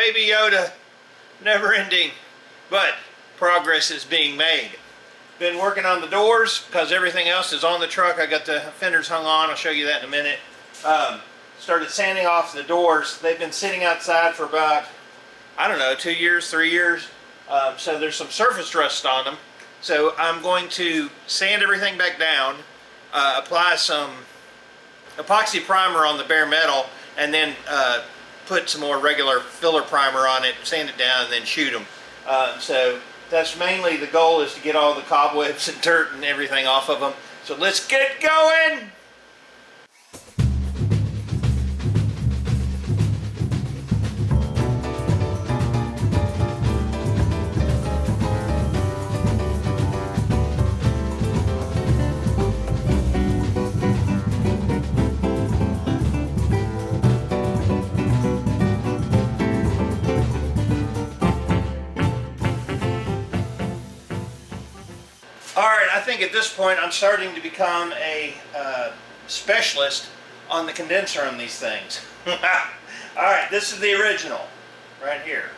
Baby Yoda, never ending, but progress is being made. Been working on the doors because everything else is on the truck. I got the fenders hung on. I'll show you that in a minute. Started sanding off the doors. They've been sitting outside for about, I don't know, 2 years, 3 years. So there's some surface rust on them. So I'm going to sand everything back down, apply some epoxy primer on the bare metal, and then put some more regular filler primer on it, sand it down, and then shoot them. So that's mainly the goal, is to get all the cobwebs and dirt and everything off of them. So let's get going! Alright, I think at this point I'm starting to become a specialist on the condenser on these things. Alright, this is the original, right here.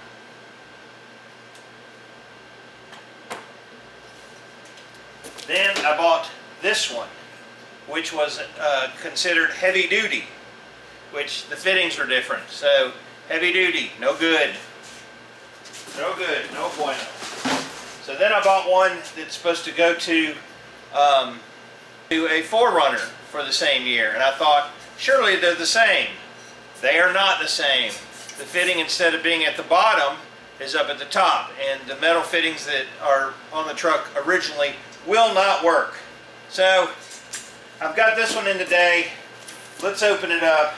Then I bought this one, which was considered heavy duty, which the fittings are different. So, heavy duty, no good. No good, no bueno. So then I bought one that's supposed to go to a 4Runner for the same year, and I thought, surely they're the same. They are not the same. The fitting, instead of being at the bottom, is up at the top, and the metal fittings that are on the truck originally will not work. So I've got this one in today. Let's open it up.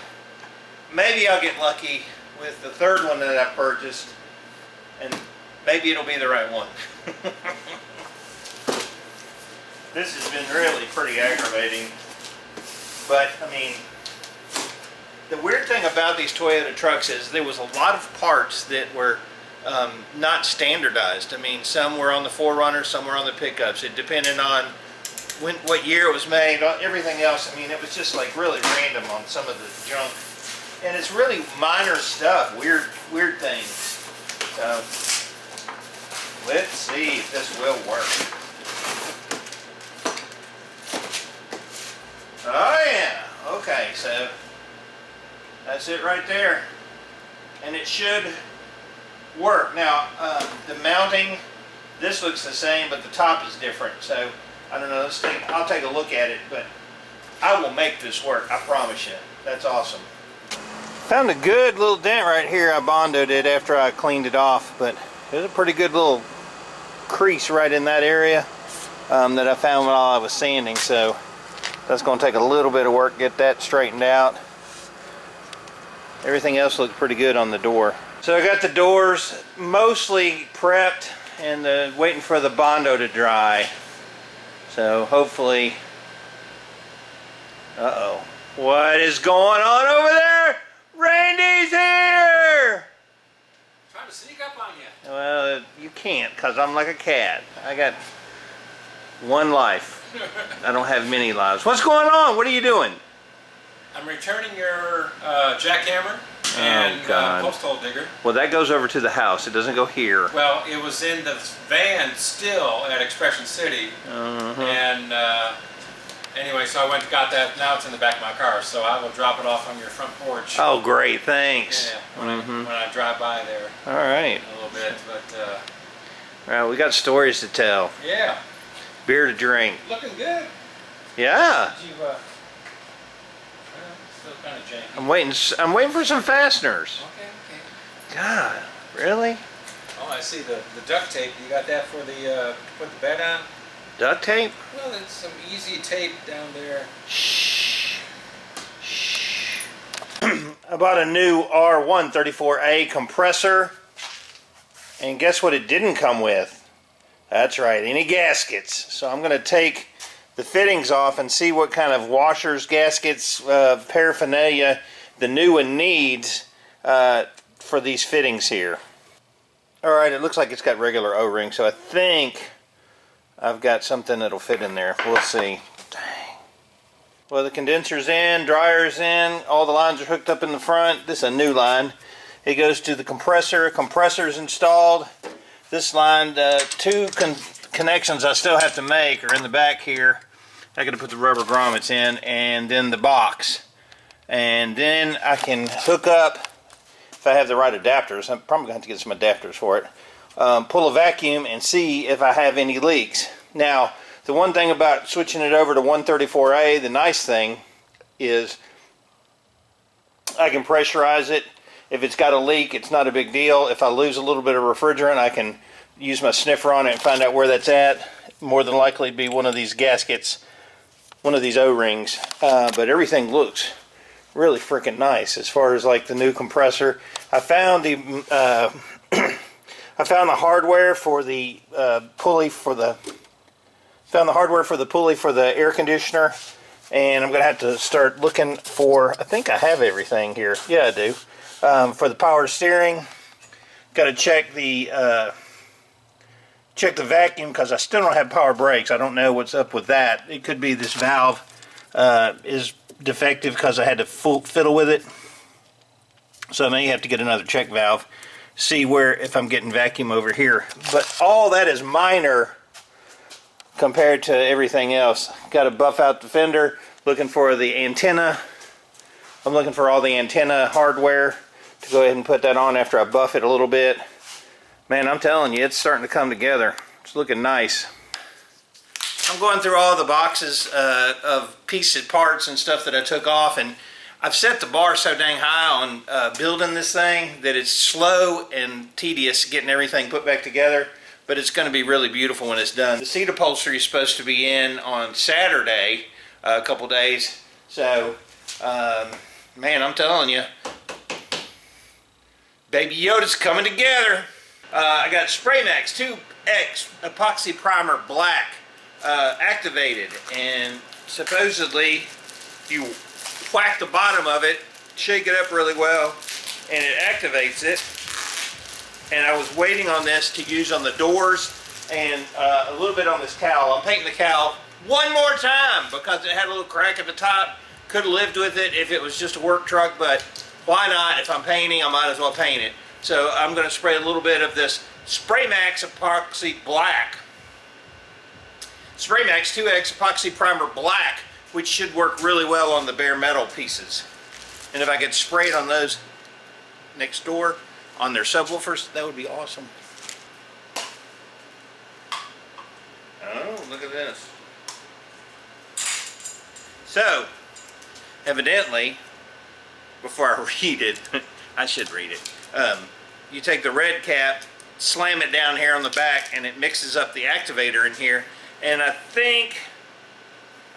Maybe I'll get lucky with the third one that I purchased, and maybe it'll be the right one. This has been really pretty aggravating. But, I mean, the weird thing about these Toyota trucks is there was a lot of parts that were not standardized. I mean, some were on the 4Runner, some were on the pickups. It depended on what year it was made, everything else. I mean, it was just like really random on some of the junk. And it's really minor stuff, weird things. So, let's see if this will work. Oh yeah, okay, so that's it right there. And it should work. Now, the mounting, this looks the same, but the top is different. So, I don't know, I'll take a look at it, but I will make this work, I promise you. That's awesome. Found a good little dent right here. I bondoed it after I cleaned it off, but there's a pretty good little crease right in that area that I found while I was sanding, so that's going to take a little bit of work to get that straightened out. Everything else looked pretty good on the door. So I got the doors mostly prepped and waiting for the Bondo to dry. So hopefully... Uh-oh. What is going on over there? Randy's here! Trying to sneak up on you. Well, you can't, because I'm like a cat. I got one life. I don't have many lives. What's going on? What are you doing? I'm returning your jackhammer and post hole digger. Well, that goes over to the house. It doesn't go here. Well, it was in the van still at Expression City. And anyway, so I went and got that. Now it's in the back of my car, so I will drop it off on your front porch. Oh, great. Thanks. Yeah, when I drive by there. All right. In a little bit, but... all right, we got stories to tell. Yeah. Beer to drink. Looking good. Yeah. Did you, well, still kind of janky. I'm waiting for some fasteners. Okay. God, really? Oh, I see the duct tape. You got that for the put the bed on? Duct tape? Well, there's some easy tape down there. Shh. Shh. I bought a new R134A compressor, and guess what it didn't come with? That's right, any gaskets. So I'm going to take the fittings off and see what kind of washers, gaskets, paraphernalia the new one needs for these fittings here. Alright, it looks like it's got regular O-rings, so I think I've got something that'll fit in there. We'll see. Dang. Well, the condenser's in, dryer's in, all the lines are hooked up in the front. This is a new line. It goes to the compressor. Compressor's installed. This line, two connections I still have to make are in the back here. I got to put the rubber grommets in, and then the box. And then I can hook up, if I have the right adapters, I'm probably going to have to get some adapters for it, pull a vacuum and see if I have any leaks. Now, the one thing about switching it over to 134A, the nice thing is I can pressurize it. If it's got a leak, it's not a big deal. If I lose a little bit of refrigerant, I can use my sniffer on it and find out where that's at. More than likely it'd be one of these gaskets, one of these O-rings. But everything looks really freaking nice as far as like the new compressor. I found the I found the hardware for the pulley for the air conditioner, and I'm gonna have to start looking for, I think I have everything here. Yeah, I do. For the power steering, got to check the vacuum because I still don't have power brakes. I don't know what's up with that. It could be this valve is defective because I had to fiddle with it. So I may have to get another check valve, see where if I'm getting vacuum over here. But all that is minor compared to everything else. Got to buff out the fender, looking for the antenna. I'm looking for all the antenna hardware to go ahead and put that on after I buff it a little bit. Man, I'm telling you, it's starting to come together. It's looking nice. I'm going through all the boxes of pieces, parts, and stuff that I took off, and I've set the bar so dang high on building this thing that it's slow and tedious getting everything put back together, but it's going to be really beautiful when it's done. The seat upholstery is supposed to be in on Saturday, a couple days, so man, I'm telling you, Baby Yoda's coming together. I got Spray Max 2X Epoxy Primer Black activated, and supposedly you whack the bottom of it, shake it up really well, and it activates it. And I was waiting on this to use on the doors and a little bit on this cowl. I'm painting the cowl one more time because it had a little crack at the top. Could have lived with it if it was just a work truck, but why not? If I'm painting, I might as well paint it. So I'm going to spray a little bit of this Spray Max Epoxy Black. Spray Max 2X Epoxy Primer Black, which should work really well on the bare metal pieces. And if I could spray it on those next door, on their subwoofers, that would be awesome. Oh, look at this. So, evidently, before I read it, I should read it. You take the red cap, slam it down here on the back, and it mixes up the activator in here. And I think,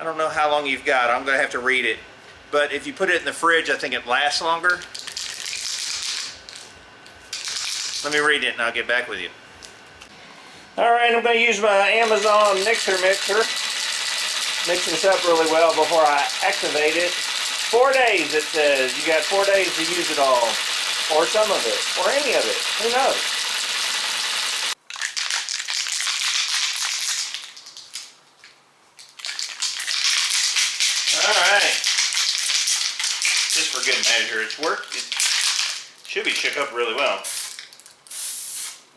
I don't know how long you've got, I'm going to have to read it. But if you put it in the fridge, I think it lasts longer. Let me read it and I'll get back with you. Alright, I'm going to use my Amazon mixer. Mix this up really well before I activate it. 4 days it says. You got 4 days to use it all. Or some of it. Or any of it. Who knows? Alright. Just for good measure. It's worked. It should be shook up really well.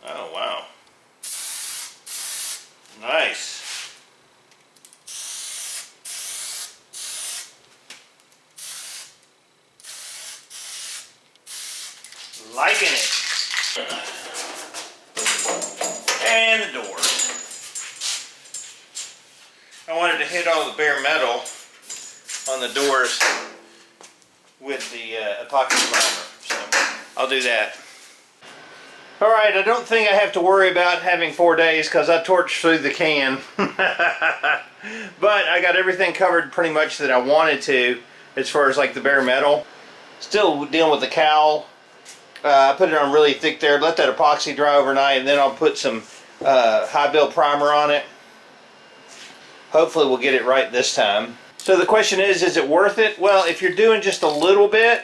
Oh, wow. Nice. Liking it. And the doors. I wanted to hit all the bare metal on the doors with the epoxy primer, so I'll do that. Alright, I don't think I have to worry about having 4 days because I torched through the can. But I got everything covered pretty much that I wanted to as far as like the bare metal. Still dealing with the cowl. I put it on really thick there, let that epoxy dry overnight, and then I'll put some high build primer on it. Hopefully we'll get it right this time. So the question is it worth it? Well, if you're doing just a little bit,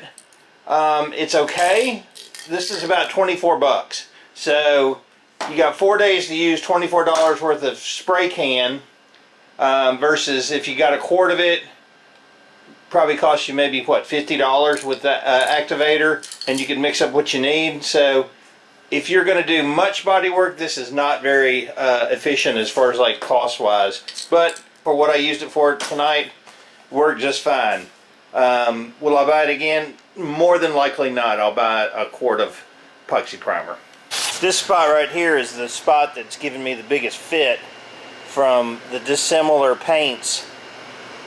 it's okay. This is about 24 bucks. So you got 4 days to use $24 worth of spray can versus if you got a quart of it, probably costs you maybe what, $50 with the activator, and you can mix up what you need. So if you're going to do much body work, this is not very efficient as far as like cost wise, but for what I used it for tonight, worked just fine. Will I buy it again? More than likely not. I'll buy a quart of epoxy primer. This spot right here is the spot that's given me the biggest fit from the dissimilar paints,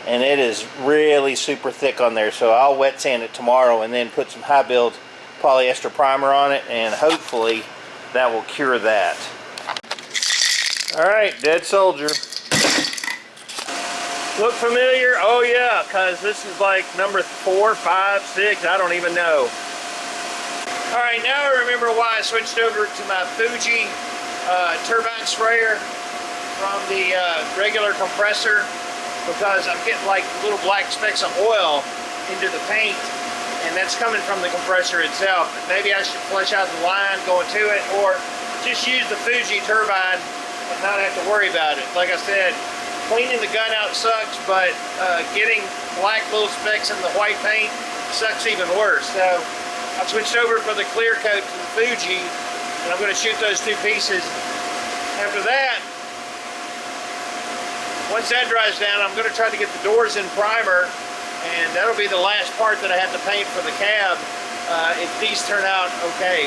and it is really super thick on there, so I'll wet sand it tomorrow and then put some high build polyester primer on it, and hopefully that will cure that. Alright, dead soldier. Look familiar? Oh yeah, because this is like number 4, 5, 6, I don't even know. Alright, now I remember why I switched over to my Fuji turbine sprayer from the regular compressor, because I'm getting like little black specks of oil into the paint, and that's coming from the compressor itself. Maybe I should flush out the line going to it, or just use the Fuji turbine and not have to worry about it. Like I said, cleaning the gun out sucks, but getting black little specks in the white paint sucks even worse. So I switched over for the clear coat to the Fuji, and I'm going to shoot those 2 pieces. After that, once that dries down, I'm going to try to get the doors in primer, and that'll be the last part that I have to paint for the cab if these turn out okay.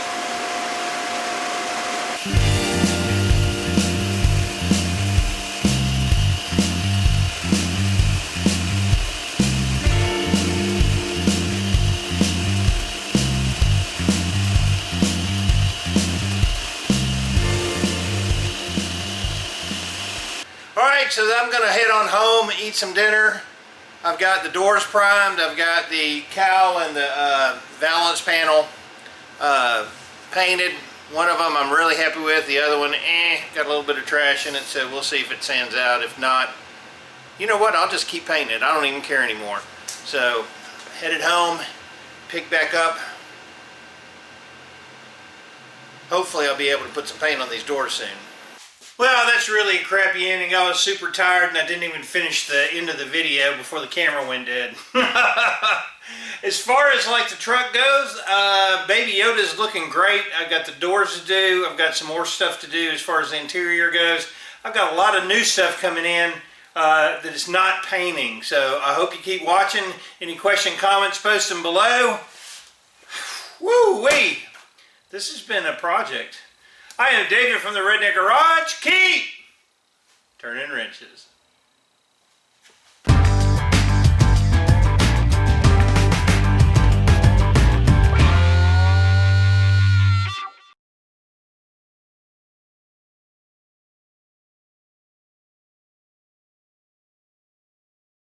Alright, so I'm going to head on home, eat some dinner. I've got the doors primed, I've got the cowl and the Valance panel painted. One of them I'm really happy with, the other one, got a little bit of trash in it, so we'll see if it sands out. If not, you know what, I'll just keep painting it. I don't even care anymore. So, headed home, pick back up. Hopefully I'll be able to put some paint on these doors soon. Well, that's really a crappy ending. I was super tired and I didn't even finish the end of the video before the camera went dead. As far as like the truck goes, Baby Yoda's looking great. I've got the doors to do. I've got some more stuff to do as far as the interior goes. I've got a lot of new stuff coming in that is not painting. So I hope you keep watching. Any question, comments, post them below. Woo-wee! This has been a project. I am David from the Redneck Garage. Keep turning wrenches.